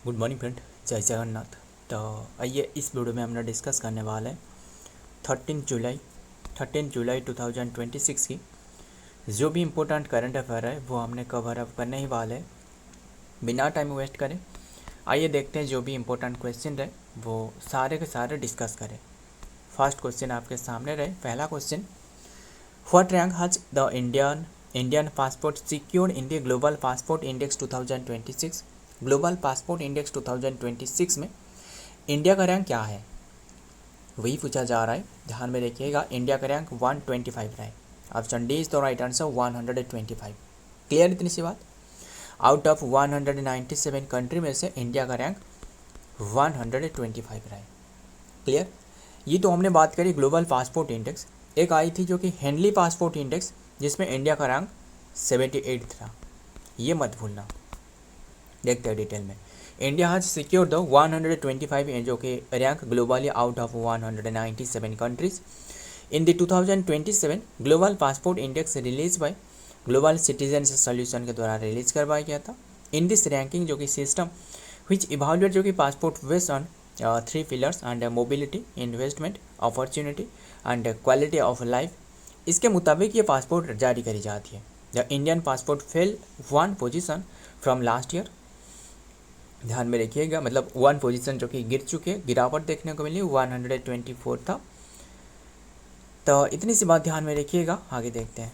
Good morning friend, जय जगन्नाथ। तो आइए इस वीडियो में हम लोग डिस्कस करने वाले हैं 13 जुलाई 2026 की जो भी इम्पोर्टेंट करंट अफेयर है वो हमने कवर अप करने ही वाले हैं। बिना टाइम वेस्ट करें आइए देखते हैं जो भी इम्पोर्टेंट क्वेश्चन रहे वो सारे के सारे डिस्कस करें। फर्स्ट क्वेश्चन आपके सामने रहे। पहला question, what rank has the Indian passport secured in the global passport index 2026। Global passport index 2026 में इंडिया का रैंक क्या है वही पूछा जा रहा है। ध्यान में रखिएगा, इंडिया का रैंक 125 रहा है। Option D is the right answer, 125। Clear इतनी सी बात। आउट ऑफ 197 कंट्री में से इंडिया का रैंक 125 रहा है। क्लियर। ये तो हमने बात करी ग्लोबल पासपोर्ट इंडेक्स। एक आई थी जो कि हेनली पासपोर्ट इंडेक्स जिसमें इंडिया का रैंक 78 था, ये मत भूलना। देखते हैं डिटेल में। इंडिया हैज सिक्योर्ड द 125 जो कि rank globally out of 197 countries in the 2027 global passport index release by global citizen solution के द्वारा रिलीज करवाया गया था। इन दिस रैंकिंग जो कि सिस्टम विच इवाल्युएट जो कि passport based on 3 pillars and mobility, investment, opportunity and quality of life, इसके मुताबिक ये पासपोर्ट जारी करी जाती है। The Indian passport fail 1 position from last year. ध्यान में रखिएगा, मतलब 1 पोजीशन जो कि गिर चुके, गिरावट देखने को मिली, 124 था। तो इतनी सी बात ध्यान में रखिएगा। आगे देखते हैं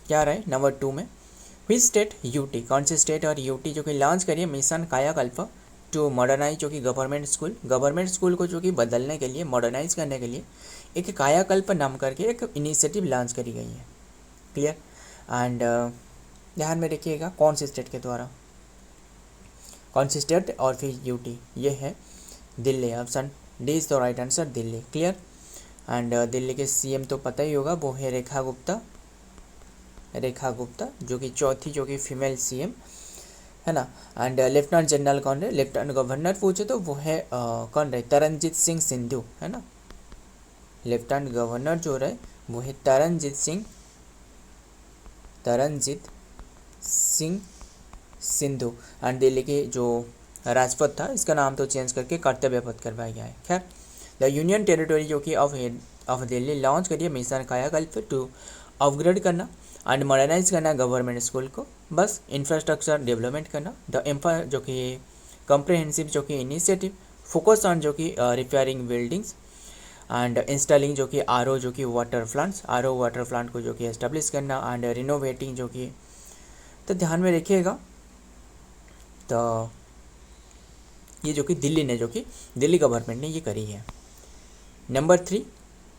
क्या रहे। नंबर 2 में विच स्टेट यूटी, कौन से स्टेट और यूटी जो कि लॉन्च करिए मिशन कायाकल्प टू मॉडर्नाइज जो कि गवर्नमेंट स्कूल को जो कि बदलने के लिए, मॉडर्नाइज करने के लिए एक कायाकल्प नाम करके एक इनिशिएटिव लॉन्च करी गई है। क्लियर। एंड ध्यान में रखिएगा कौन से स्टेट के द्वारा, कौन सी स्टेट और फिर यूटी, ये है Delhi. Option D is the right answer, Delhi. Clear. And Delhi के सीएम तो पता ही होगा, वो है रेखा गुप्ता जो कि चौथी जो कि फीमेल सीएम है ना। एंड लेफ्टिनेंट जनरल कौन है, लेफ्टिनेंट गवर्नर पूछे तो वो है कौन रहे, तरनजीत सिंह सिंधु है ना। लेफ्टिनेंट गवर्नर जो रहे वो है तरनजीत सिंह सिंधु। एंड दिल्ली के जो राजपथ था इसका नाम तो चेंज करके कर्तव्य पथ करवाया गया है। खैर, द यूनियन टेरिटरी जो कि ऑफ दिल्ली लॉन्च करिए मिशन कायाकल्प टू अपग्रेड करना एंड मॉडर्नाइज करना गवर्नमेंट स्कूल को, बस इंफ्रास्ट्रक्चर डेवलपमेंट करना। द जो कि कॉम्प्रिहेंसिव जो कि इनिशिएटिव फोकस ऑन जो कि रिपेयरिंग बिल्डिंग्स एंड इंस्टॉलिंग जो कि आरओ जो कि वाटर प्लांट को जो कि एस्टेब्लिश करना एंड रिनोवेटिंग जो कि, तो ध्यान में रखिएगा। तो ये जो कि दिल्ली गवर्नमेंट ने ये करी है। नंबर 3,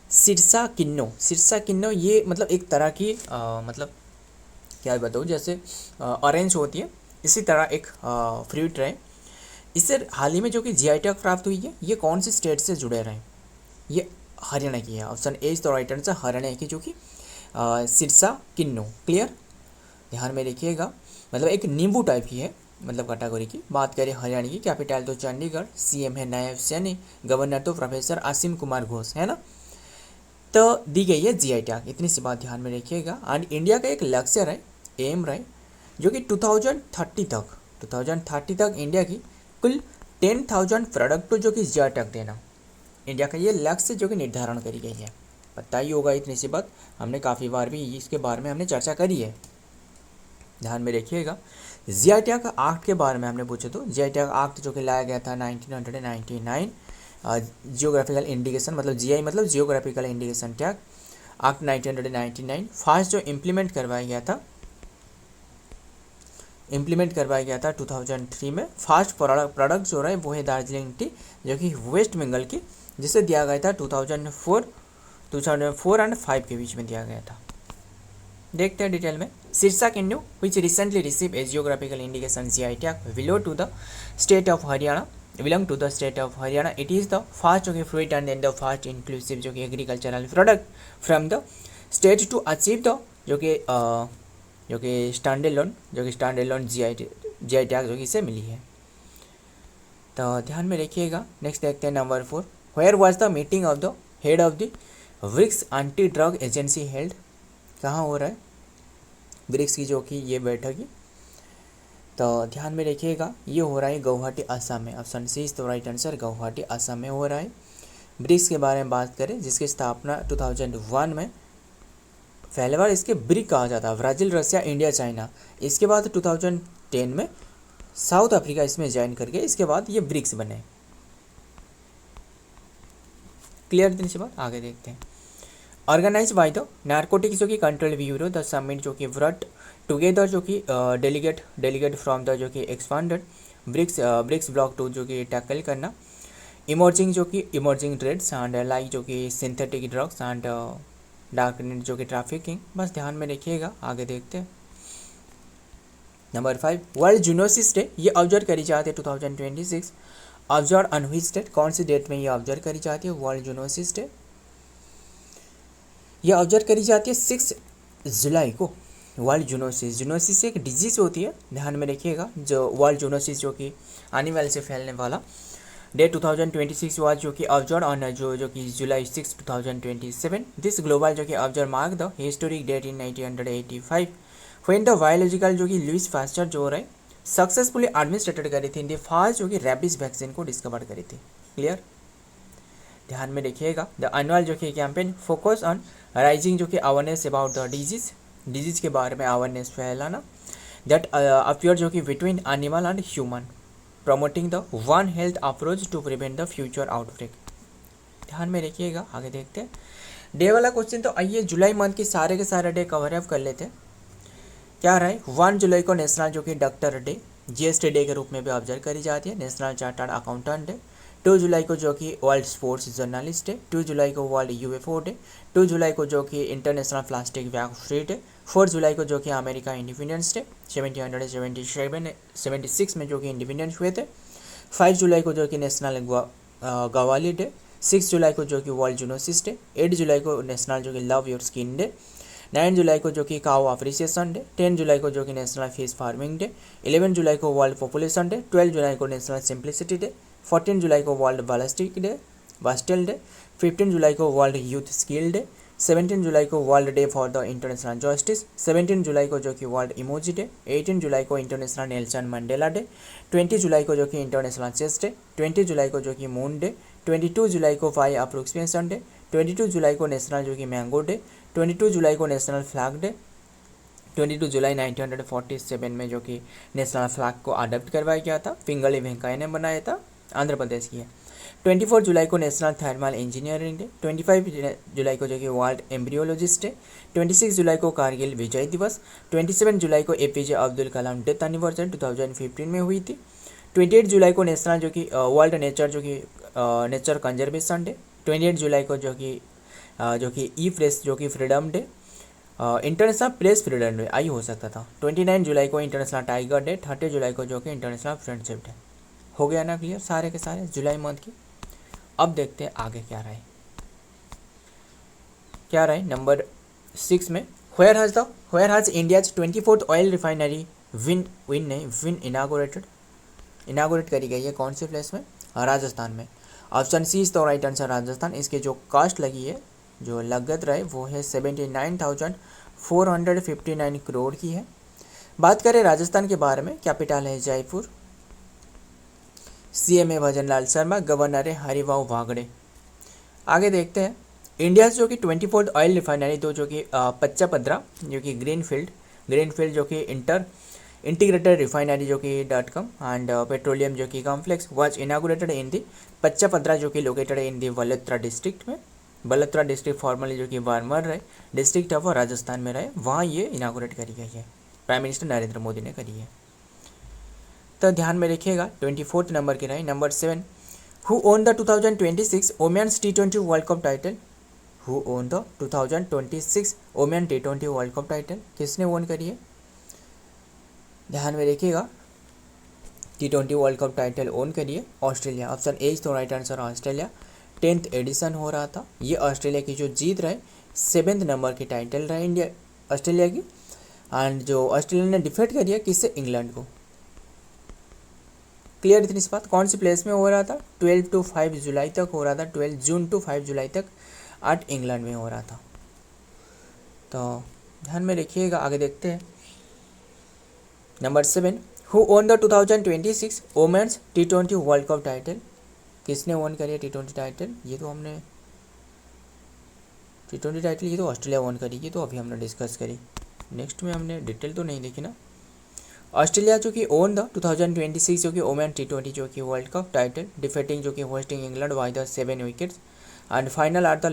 सिरसा किन्नो ये मतलब एक तरह की मतलब क्या बताऊँ, जैसे ऑरेंज होती है इसी तरह एक फ्रूट रहे। इससे हाल ही में जो कि जीआई टैग प्राप्त हुई है, ये कौन सी स्टेट से जुड़े रहे, ये हरियाणा की है। Option A is the right answer, Haryana की जो कि सिरसा किन्नो। क्लियर। ध्यान में रखिएगा, मतलब एक नींबू टाइप की है, मतलब कैटेगरी की बात करें। हरियाणा की कैपिटल तो चंडीगढ़, सीएम है नायब सैनी, गवर्नर तो प्रोफेसर असीम कुमार घोष है ना। तो दी गई है जीआई टैग, इतनी सी बात ध्यान में रखिएगा। एंड इंडिया का एक लक्ष्य है, एम रहे जो कि 2030 तक इंडिया की कुल 10,000 प्रोडक्ट को जो कि जीआई टैग देना, इंडिया का ये लक्ष्य जो कि निर्धारण करी गई है। पता ही होगा इतनी सी बात, हमने काफ़ी बार भी इसके बारे में हमने चर्चा करी है। ध्यान में रखिएगा। जीआई टैग एक्ट के बारे में हमने पूछे तो जीआई टैग एक्ट जो कि लाया गया था 1999, जियोग्राफिकल इंडिकेशन मतलब जीआई मतलब geographical indication tag act 1999। Fast जो इम्प्लीमेंट करवाया गया था 2003 में। फास्ट प्रोडक्ट जो रहे वो है दार्जिलिंग टी जो कि वेस्ट बंगाल की, जिसे दिया गया था 2004 एंड 5 के बीच में दिया गया था। देखते हैं डिटेल में। Sirsa kinnow which recently receive a geographical indication GI tag belong to the state of Haryana. It is the first जो कि fruit and the first inclusive जो कि agricultural product from the state to achieve the जो कि standalone GI tag जो कि इसे मिली है। तो ध्यान में रखिएगा। नेक्स्ट देखते हैं number 4, where was the meeting of the head of the BRICS anti drug agency held. कहाँ हो रहा है ब्रिक्स की जो कि ये बैठक है, तो ध्यान में रखिएगा, ये हो रहा है गुवाहाटी असम में। Option C is the right answer, Guwahati Assam में हो रहा है। ब्रिक्स के बारे में बात करें, जिसकी स्थापना 2001 में, पहले बार इसके ब्रिक कहा जाता है, ब्राज़ील, रसिया, इंडिया, चाइना। इसके बाद 2010 में साउथ अफ्रीका इसमें ज्वाइन करके इसके बाद ये ब्रिक्स बने। क्लियर इतनी सी बात, आगे देखते हैं। ऑर्गेनाइज बाय द नारकोटिक्स जो कि कंट्रोल ब्यूरो, द समिट जो कि व्रट टुगेदर जो कि डेलीगेट फ्रॉम द जो कि एक्सपांडेड ब्रिक्स ब्लॉक 2 जो कि टैकल करना, इमर्जिंग जो कि इमर्जिंग ट्रेड्स एंड लाइक जो कि synthetic drugs and dark net जो कि ट्रैफिकिंग। बस ध्यान में रखिएगा, आगे देखते हैं। नंबर 5 वर्ल्ड जूनोसिस डे, ये ऑब्जर्व करी जाती है 2026। ऑब्जर्व ऑन व्हिच डेट, कौन सी डेट में ये ऑब्जर्व करी जाती है वर्ल्ड जूनोसिस डे? ये ऑब्जर्व करी जाती है 6 जुलाई को। वर्ल्ड जूनोसिस एक डिजीज होती है, ध्यान में रखिएगा। जो वर्ल्ड जूनोसिस जो कि एनिमल से फैलने वाला, डे 2026 वाज जो कि ऑब्जर्व ऑन जो कि जुलाई 6 2027। दिस ग्लोबल जो कि observe mark the historic date in 1985 when the biological जो कि लुइस पास्चर जो रहे सक्सेसफुली एडमिनिस्ट्रेटेड करी थी इन फर्स्ट जो कि रैबिस वैक्सीन को डिस्कवर करी थी। क्लियर, ध्यान में रखिएगा। द एनुअल जो कि कैंपेन फोकस ऑन राइजिंग जो कि अवेयरनेस अबाउट द डिजीज के बारे में अवेयरनेस फैलाना, दैट अपियर जो कि between animal and human, promoting the one health approach to prevent the future outbreak. ध्यान में रखिएगा, आगे देखते हैं। डे वाला क्वेश्चन तो आइए जुलाई मंथ के सारे डे कवर अप कर लेते हैं। क्या रहा है, 1 जुलाई को नेशनल जो कि डॉक्टर डे, जीएसटी डे के रूप में भी ऑब्जर्व करी जाती है, नेशनल चार्टर्ड अकाउंटेंट डे। 2 जुलाई को जो कि वर्ल्ड स्पोर्ट्स जर्नलिस्ट डे, 2 जुलाई को वर्ल्ड यूएफओ डे, 2 जुलाई को जो कि international plastic bag free day, 4 जुलाई को जो कि अमेरिका इंडिपेंडेंस डे 1776 में जो कि इंडिपेंडेंस हुए थे, 5 जुलाई को जो कि नेशनल गवाली डे, 6 जुलाई को जो कि वर्ल्ड जूनोसिस डे, 8 जुलाई को नेशनल जो कि लव योर स्किन डे, 9 जुलाई को जो कि काउ अप्रिसिएशन डे, 10 जुलाई को जो कि नेशनल फिश फार्मिंग डे, 11 जुलाई को वर्ल्ड पॉपुलेशन डे, 12 जुलाई को नेशनल सिंप्लिसिटी डे, 14 जुलाई को वर्ल्ड बास्टेल डे, 15 जुलाई को वर्ल्ड यूथ स्किल डे, 17 जुलाई को world day for the international justice, 17 जुलाई को जो कि वर्ल्ड इमोजी डे, 18 जुलाई को इंटरनेशनल नेल्सन मंडेला डे, 20 जुलाई को जो कि इंटरनेशनल चेस डे, 20 जुलाई को जो कि मून डे, 22 जुलाई को फाई अप्रोक्सीमेशन डे, 22 जुलाई को नेशनल जो कि मैंगो डे, 22 जुलाई को नेशनल फ्लैग डे, 22 जुलाई 1947 में जो कि नेशनल फ्लैग को अडॉप्ट करवाया गया था, पिंगली वेंकैया ने बनाया था, आंध्र प्रदेश की है। 24 जुलाई को नेशनल थर्मल इंजीनियरिंग डे, 25 जुलाई को जो कि वर्ल्ड एम्ब्रियोलॉजिस्ट डे, 26 जुलाई को कारगिल विजय दिवस, 27 जुलाई को APJ Abdul Kalam death anniversary 2015 में हुई थी, 28 जुलाई को नेशनल जो कि वर्ल्ड नेचर जो कि नेचर कंजर्वेशन डे, 28 जुलाई को जो कि ई प्रेस जो कि freedom day, international press freedom day I हो सकता था, 29 जुलाई को इंटरनेशनल टाइगर डे, 30 जुलाई को जो कि इंटरनेशनल फ्रेंडशिप डे। हो गया ना क्लियर सारे के सारे जुलाई मंथ की। अब देखते हैं आगे क्या रहा है नंबर 6 में। Where has India's 24th oil refinery inaugurate करी गई है, कौन से प्लेस में? राजस्थान में। Option C is the right answer, Rajasthan. इसके जो कास्ट लगी है, जो लागत रहे, वो है 79,459 करोड़ की है। बात करें राजस्थान के बारे में, कैपिटल है जयपुर, सीएम है भजन लाल शर्मा, गवर्नर है हरिभाऊ बागड़े। आगे देखते हैं। इंडिया जो कि 24th ऑयल रिफाइनरी दो जो कि पच्चापद्रा जो कि ग्रीनफील्ड जो कि इंटीग्रेटेड रिफाइनरी जो कि .com एंड पेट्रोलियम जो कि कॉम्प्लेक्स वाज इनागुरेटेड इन दी पच्चापद्रा जो कि located in the Balotra district में। बलोत्रा डिस्ट्रिक्ट फॉर्मली जो कि बारमर रहे डिस्ट्रिक्ट ऑफ राजस्थान में रहे, वहाँ ये इनागुरेट करी गई है, प्राइम मिनिस्टर नरेंद्र मोदी ने करी है। तो ध्यान में रखिएगा। 24th नंबर की रही। Number 7, who won the 2026 women's T20 world cup title? Who won the 2026 women T20 world cup title? किसने ओन करी है? ध्यान में रखिएगा। T20 world cup title won करिए Australia. Option A is the right answer, Australia. 10th edition हो रहा था, ये ऑस्ट्रेलिया की जो जीत रहे 7th नंबर की टाइटल रहे इंडिया ऑस्ट्रेलिया की। एंड जो ऑस्ट्रेलिया ने डिफीट करी है किससे? इंग्लैंड को। क्लियर इतनी सी बात। कौन सी प्लेस में हो रहा था? 12 to 5 जुलाई तक हो रहा था, 12 जून to 5 जुलाई तक एट इंग्लैंड में हो रहा था। तो ध्यान में रखिएगा। आगे देखते हैं। Number 7, who won the 2026 women's T20 world cup title, किसने ओन करी है T20 टाइटल? ये तो हमने T20 टाइटल ये तो ऑस्ट्रेलिया ओन करी, ये तो अभी हमने डिस्कस करी। नेक्स्ट में हमने डिटेल तो नहीं देखी ना। ऑस्ट्रेलिया जो कि ओन द 2026 जो कि वोमेन T20 जो कि वर्ल्ड कप टाइटल, डिफेटिंग जो कि hosting England by the 7 wickets and final at the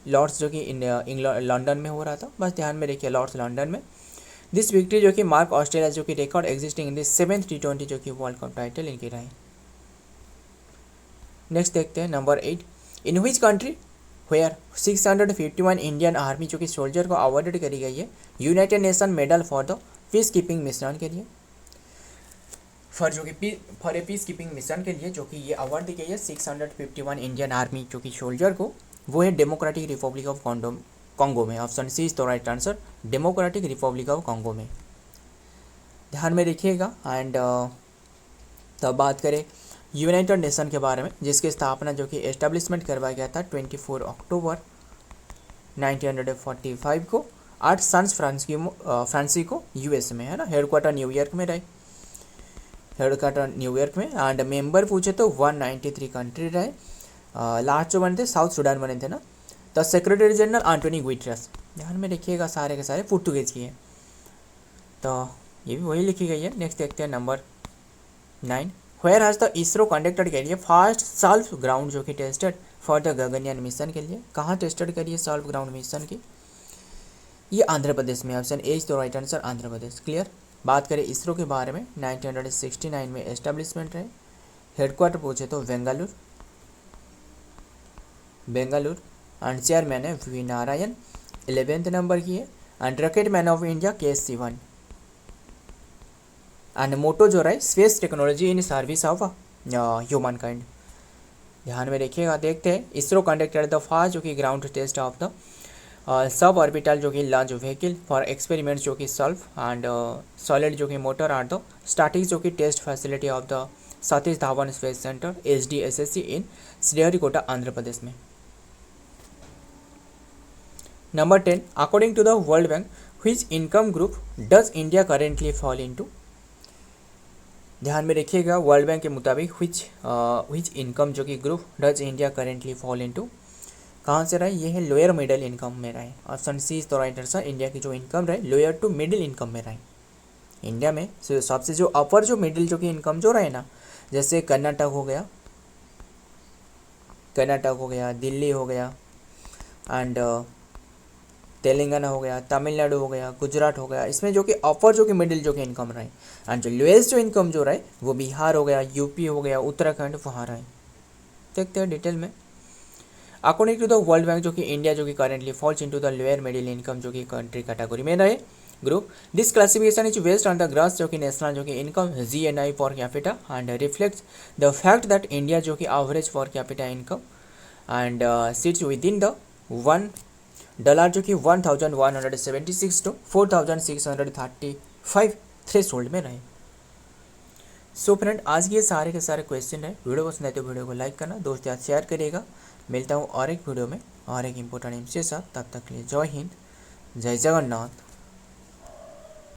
Lord's जो कि इंग्लैंड लंदन में हो रहा था, बस ध्यान में रखिए लॉर्ड्स लंदन में। दिस विक्ट्री जो कि मार्क ऑस्ट्रेलिया जो कि record existing in this 7th T20 जो कि वर्ल्ड कप टाइटल इनकी रही। नेक्स्ट देखते हैं number 8, in which country were 651 Indian army जो कि सोल्जर को अवार्डेड करी गई है United Nation medal for the peace keeping mission के लिए, for a peace keeping mission के लिए जो कि ये अवार्ड दी गई है 651 इंडियन आर्मी जो कि सोल्जर को, वो है डेमोक्रेटिक रिपब्लिक ऑफ कॉन्गो में। Option C is the right answer, Democratic Republic of Congo में, ध्यान में रखिएगा। एंड तब बात करें यूनाइटेड नेशन के बारे में, जिसकी स्थापना जो कि एस्टेब्लिशमेंट करवाया गया था 24 अक्टूबर 1945 को एट सैन फ्रांसिस्को यूएस में, है ना। हेडक्वार्टर न्यूयॉर्क में रहे, हेडक्वार्टर न्यूयॉर्क में। एंड मेंबर पूछे तो 193 कंट्री रहे। लास्ट जो बने थे साउथ सुडान बने थे ना। The secretary general Antonio Guterres, ध्यान में रखिएगा सारे के सारे पुर्तगाल की है, तो ये भी वही लिखी गई है। नेक्स्ट देखते हैं number 9, where has the ISRO conducted के लिए फर्स्ट सेल्फ ग्राउंड जो कि tested for the Gaganyaan mission के लिए, कहाँ टेस्टेड करिए सेल्फ ग्राउंड मिशन की? ये आंध्र प्रदेश में, option A is the right answer, Andhra Pradesh. Clear. बात करें इसरो के बारे में, 1969 में एस्टेब्लिशमेंट रहे। हेडक्वार्टर पूछे तो बेंगलुरु एंड चेयरमैन है वी नारायण, 11th नंबर की है। And rocket man of India KS-1 and motto जो रहा है space technology in service of humankind, ध्यान में रखिएगा। देखते हैं इसरो कंडक्टेड द फर्स्ट जो कि ground test of the sub orbital जो कि लॉन्च व्हीकल फॉर एक्सपेरिमेंट्स जो कि सॉल्व एंड सॉलिड जो कि मोटर आर द स्टैटिक्स जो कि test facility of the Satish Dhawan space centre SDSSC in Sriharikota Andhra Pradesh में। Number 10, according to the world bank which income group does India currently fall into? ध्यान में रखिएगा वर्ल्ड बैंक के मुताबिक व्हिच इनकम जो कि group does India currently fall into, कहाँ से रहे? ये है लोअर मिडिल इनकम में रहे। Option C is the right answer, India की जो इनकम रहे लोअर टू मिडिल इनकम में रहे। इंडिया में सबसे जो अपर जो मिडिल जो कि इनकम जो रहे ना, जैसे कर्नाटक हो गया, दिल्ली हो गया एंड तेलंगाना हो गया, तमिलनाडु हो गया, गुजरात हो गया, इसमें जो कि अपर जो कि मिडिल जो कि इनकम रहे। एंड जो लोएस्ट जो इनकम जो रहे वो बिहार हो गया, यूपी हो गया, उत्तराखंड, वहाँ रहे। देखते हैं डिटेल में। According to the world bank जो कि इंडिया जो कि currently falls into the lower middle income जो कि कंट्री कैटेगरी में रहे group. This classification is based on the gross जो कि नेशनल जो कि income GNI per capita and reflects the fact that India जो कि average per capita income and sits within the $1 जो कि 1176 टू 4635 थ्रेशोल्ड में रहे। सो फ्रेंड, आज के सारे के सारे क्वेश्चन है। वीडियो पसंद आए तो वीडियो को लाइक करना, दोस्त याद शेयर करिएगा। मिलता हूँ और एक वीडियो में और एक इम्पोर्टेंट एम के साथ। तब तक के लिए जय हिंद, जय जगन्नाथ।